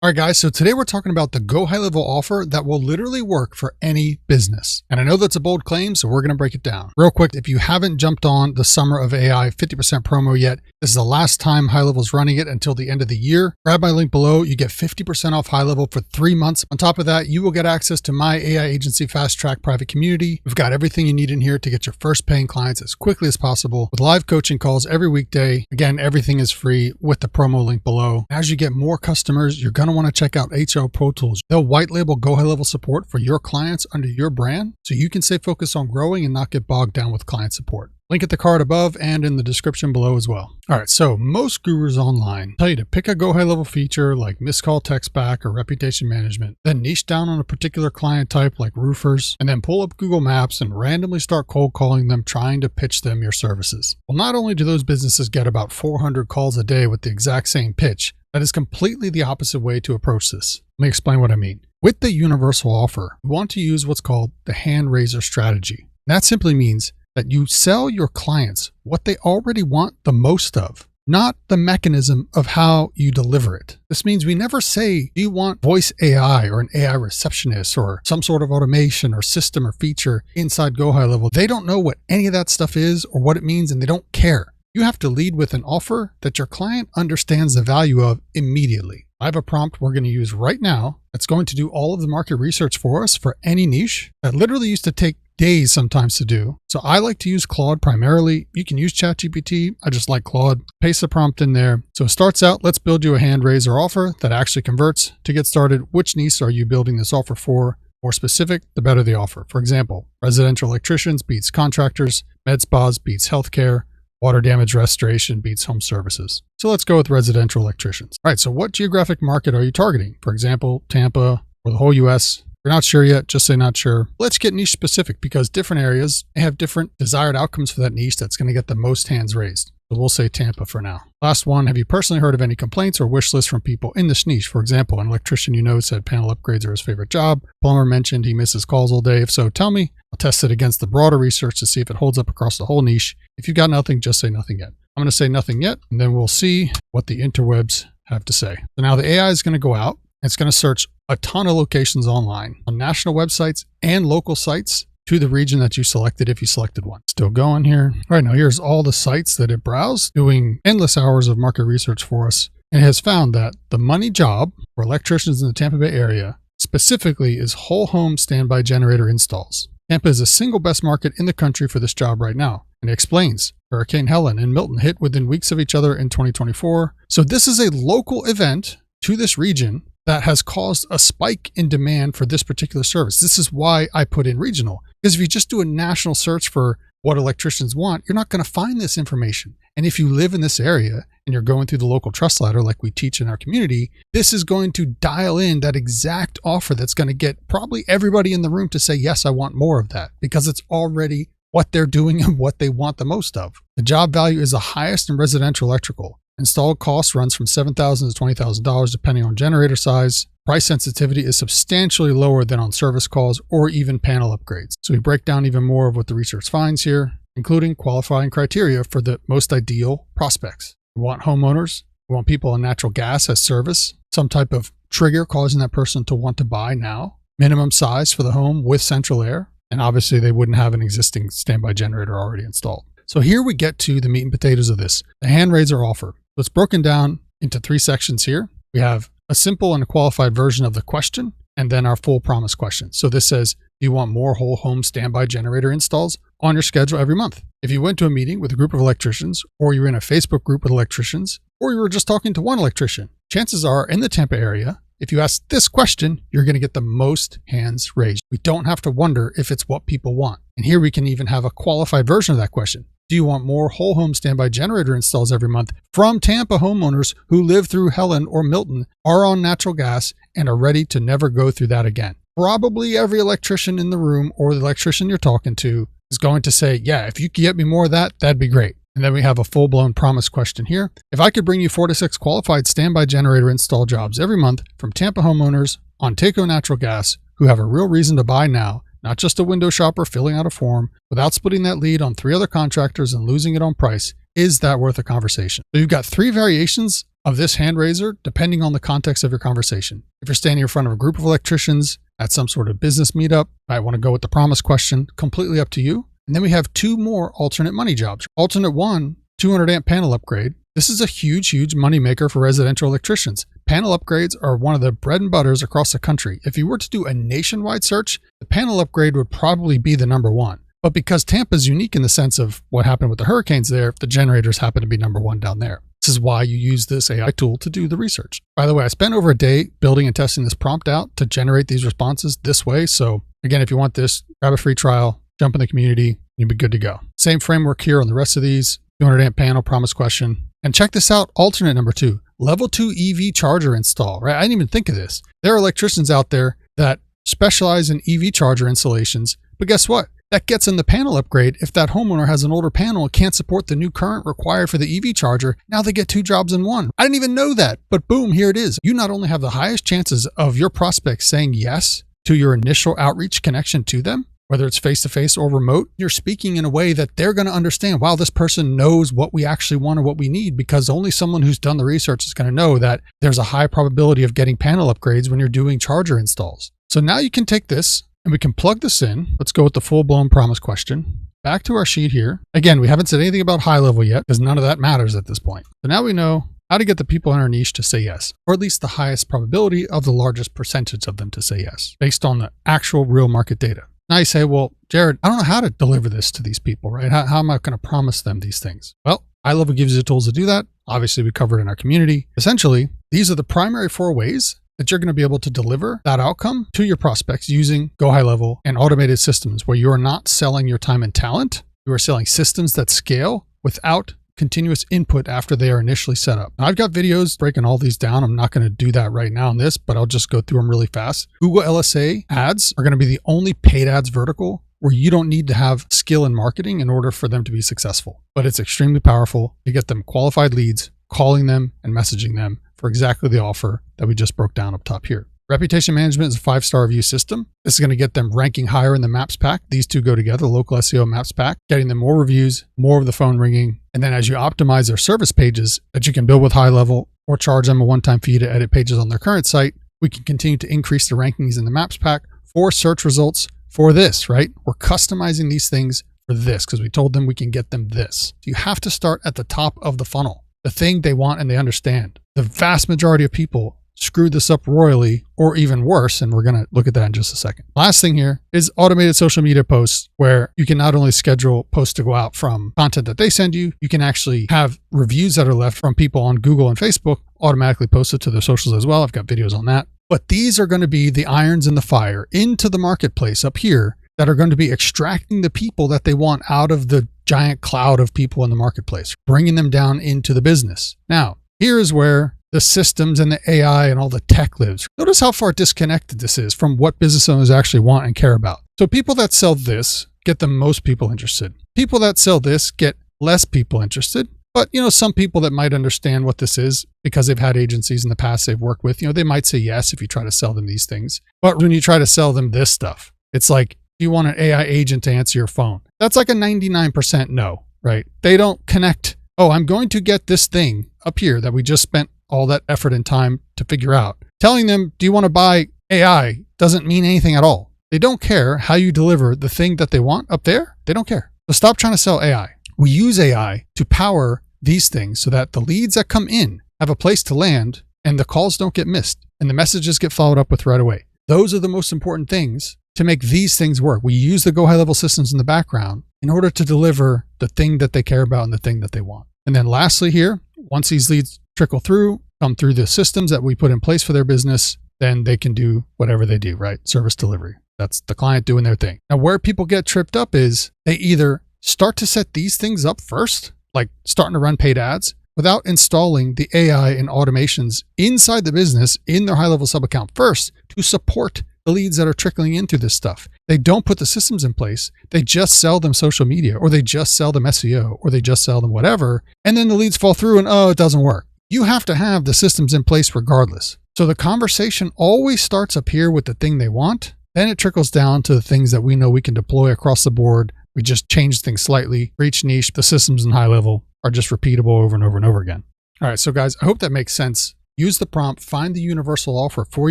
All right, guys, so today we're talking about the Go High Level offer that will literally work for any business. And I know that's a bold claim, so we're going to break it down. Real quick, if you haven't jumped on the Summer of AI 50% promo yet, this is the last time High Level is running it until the end of the year. Grab my link below. You get 50% off High Level for 3 months. On top of that, you will get access to my AI agency Fast Track private community. We've got everything you need in here to get your first paying clients as quickly as possible with live coaching calls every weekday. Again, everything is free with the promo link below. As you get more customers, you're going to want to check out HL-ProTools. They'll white label Go High Level support for your clients under your brand so you can stay focused on growing and not get bogged down with client support. Link at the card above and in the description below as well. All right, so most gurus online tell you to pick a Go High Level feature like missed call text back or reputation management, then niche down on a particular client type like roofers, and then pull up Google Maps and randomly start cold calling them trying to pitch them your services. Well, not only do those businesses get about 400 calls a day with the exact same pitch, that is completely the opposite way to approach this. Let me explain what I mean. With the universal offer, you want to use what's called the hand raiser strategy. That simply means that you sell your clients what they already want the most of, not the mechanism of how you deliver it. This means we never say, do you want voice AI or an AI receptionist or some sort of automation or system or feature inside Go High Level? They don't know what any of that stuff is or what it means, and they don't care. You have to lead with an offer that your client understands the value of immediately. I have a prompt we're going to use right now that's going to do all of the market research for us for any niche that literally used to take days sometimes to do. So I like to use Claude primarily. You can use ChatGPT. I just like Claude. Paste the prompt in there. So it starts out, let's build you a hand raiser offer that actually converts. To get started, which niche are you building this offer for? More specific, the better the offer. For example, residential electricians beats contractors, med spas beats healthcare, water damage restoration beats home services. So let's go with residential electricians. All right, so what geographic market are you targeting? For example, Tampa or the whole US? If you're not sure yet, just say not sure. Let's get niche specific because different areas have different desired outcomes for that niche that's going to get the most hands raised. So we'll say Tampa for now. Last one, have you personally heard of any complaints or wish lists from people in this niche? For example, an electrician you know said panel upgrades are his favorite job. Plumber mentioned he misses calls all day. If so, tell me. I'll test it against the broader research to see if it holds up across the whole niche. If you got nothing, just say nothing yet. I'm going to say nothing yet, and then we'll see what the interwebs have to say. So now the AI is going to go out. It's going to search a ton of locations online on national websites and local sites to the region that you selected if you selected one. Still going here. All right, now here's all the sites that it browsed, doing endless hours of market research for us, and has found that the money job for electricians in the Tampa Bay area specifically is whole home standby generator installs. Tampa is the single best market in the country for this job right now, and it explains. Hurricane Helen and Milton hit within weeks of each other in 2024. So this is a local event to this region that has caused a spike in demand for this particular service. This is why I put in regional. Because if you just do a national search for what electricians want, you're not going to find this information. And if you live in this area and you're going through the local trust ladder like we teach in our community, this is going to dial in that exact offer that's going to get probably everybody in the room to say, yes, I want more of that, because it's already what they're doing and what they want the most of. The job value is the highest in residential electrical. Installed cost runs from $7,000 to $20,000 depending on generator size. Price sensitivity is substantially lower than on service calls or even panel upgrades. So we break down even more of what the research finds here, including qualifying criteria for the most ideal prospects. We want homeowners. We want people on natural gas as service, some type of trigger causing that person to want to buy now, minimum size for the home with central air, and obviously they wouldn't have an existing standby generator already installed. So here we get to the meat and potatoes of this, the hand raiser offer. So it's broken down into 3 sections here. We have a simple and a qualified version of the question, and then our full promise question. So this says, do you want more whole home standby generator installs on your schedule every month? If you went to a meeting with a group of electricians, or you're in a Facebook group with electricians, or you were just talking to one electrician, chances are in the Tampa area, if you ask this question, you're going to get the most hands raised. We don't have to wonder if it's what people want. And here we can even have a qualified version of that question. Do you want more whole home standby generator installs every month from Tampa homeowners who live through Helen or Milton, are on natural gas, and are ready to never go through that again? Probably every electrician in the room or the electrician you're talking to is going to say, yeah, if you could get me more of that, that'd be great. And then we have a full-blown promise question here. If I could bring you 4 to 6 qualified standby generator install jobs every month from Tampa homeowners on TACO natural gas who have a real reason to buy now, not just a window shopper filling out a form, without splitting that lead on 3 other contractors and losing it on price, is that worth a conversation? So you've got 3 variations of this hand raiser depending on the context of your conversation. If you're standing in front of a group of electricians at some sort of business meetup, I want to go with the promise question, completely up to you. And then we have 2 more alternate money jobs. Alternate 1, 200 amp panel upgrade. This is a huge, huge moneymaker for residential electricians. Panel upgrades are one of the bread and butters across the country. If you were to do a nationwide search, the panel upgrade would probably be the number 1. But because Tampa is unique in the sense of what happened with the hurricanes there, the generators happen to be number 1 down there. This is why you use this AI tool to do the research. By the way, I spent over a day building and testing this prompt out to generate these responses this way. So again, if you want this, grab a free trial, jump in the community, you'll be good to go. Same framework here on the rest of these, 200 amp panel, promise question. And check this out, alternate number 2, level 2 EV charger install, right? I didn't even think of this. There are electricians out there that specialize in EV charger installations, but guess what? That gets in the panel upgrade. If that homeowner has an older panel and can't support the new current required for the EV charger, now they get 2 jobs in 1. I didn't even know that, but boom, here it is. You not only have the highest chances of your prospects saying yes to your initial outreach connection to them, whether it's face-to-face or remote, you're speaking in a way that they're going to understand, wow, this person knows what we actually want or what we need, because only someone who's done the research is going to know that there's a high probability of getting panel upgrades when you're doing charger installs. So now you can take this and we can plug this in. Let's go with the full-blown promise question. Back to our sheet here. Again, we haven't said anything about HighLevel yet because none of that matters at this point. So now we know how to get the people in our niche to say yes, or at least the highest probability of the largest percentage of them to say yes, based on the actual real market data. Now you say, well, Jared, I don't know how to deliver this to these people, right? How am I going to promise them these things? Well, HighLevel gives you the tools to do that. Obviously, we covered it in our community. Essentially, these are the primary 4 ways that you're going to be able to deliver that outcome to your prospects using GoHighLevel and automated systems where you are not selling your time and talent. You are selling systems that scale without continuous input after they are initially set up. Now, I've got videos breaking all these down. I'm not going to do that right now on this, but I'll just go through them really fast. Google LSA ads are going to be the only paid ads vertical where you don't need to have skill in marketing in order for them to be successful. But it's extremely powerful to get them qualified leads, calling them and messaging them for exactly the offer that we just broke down up top here. Reputation management is a 5-star review system. This is going to get them ranking higher in the Maps pack. These 2 go together, the local SEO Maps pack, getting them more reviews, more of the phone ringing. And then as you optimize their service pages that you can build with HighLevel or charge them a one-time fee to edit pages on their current site, we can continue to increase the rankings in the Maps pack for search results for this, right? We're customizing these things for this because we told them we can get them this. So you have to start at the top of the funnel, the thing they want and they understand. The vast majority of people screw this up royally or even worse, and we're going to look at that in just a second. Last thing here is automated social media posts where you can not only schedule posts to go out from content that they send you, you can actually have reviews that are left from people on Google and Facebook automatically posted to their socials as well. I've got videos on that. But these are going to be the irons in the fire into the marketplace up here that are going to be extracting the people that they want out of the giant cloud of people in the marketplace, bringing them down into the business. Now, here is where the systems and the AI and all the tech lives. Notice how far disconnected this is from what business owners actually want and care about. So people that sell this get the most people interested. People that sell this get less people interested. But, some people that might understand what this is because they've had agencies in the past they've worked with, they might say yes if you try to sell them these things. But when you try to sell them this stuff, it's like, you want an AI agent to answer your phone. That's like a 99% no, right? They don't connect. Oh, I'm going to get this thing up here that we just spent all that effort and time to figure out. Telling them, do you want to buy AI doesn't mean anything at all. They don't care how you deliver the thing that they want up there. They don't care. So stop trying to sell AI. We use AI to power these things so that the leads that come in have a place to land and the calls don't get missed and the messages get followed up with right away. Those are the most important things to make these things work. We use the GoHighLevel systems in the background in order to deliver the thing that they care about and the thing that they want. And then lastly here, once these leads trickle through, come through the systems that we put in place for their business, then they can do whatever they do, right? Service delivery. That's the client doing their thing. Now, where people get tripped up is they either start to set these things up first, like starting to run paid ads, without installing the AI and automations inside the business in their HighLevel sub account first to support the leads that are trickling into this stuff. They don't put the systems in place. They just sell them social media, or they just sell them SEO, or they just sell them whatever. And then the leads fall through and, it doesn't work. You have to have the systems in place regardless. So the conversation always starts up here with the thing they want. Then it trickles down to the things that we know we can deploy across the board. We just change things slightly for each niche, the systems in HighLevel, are just repeatable over and over and over again. All right, so guys, I hope that makes sense. Use the prompt, find the universal offer for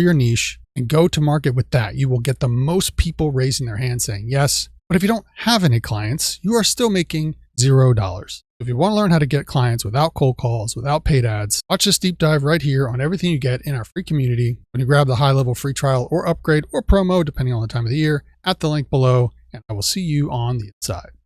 your niche, and go to market with that. You will get the most people raising their hand saying yes. But if you don't have any clients, you are still making $0. If you want to learn how to get clients without cold calls, without paid ads, watch this deep dive right here on everything you get in our free community when you grab the HighLevel free trial or upgrade or promo, depending on the time of the year, at the link below, and I will see you on the inside.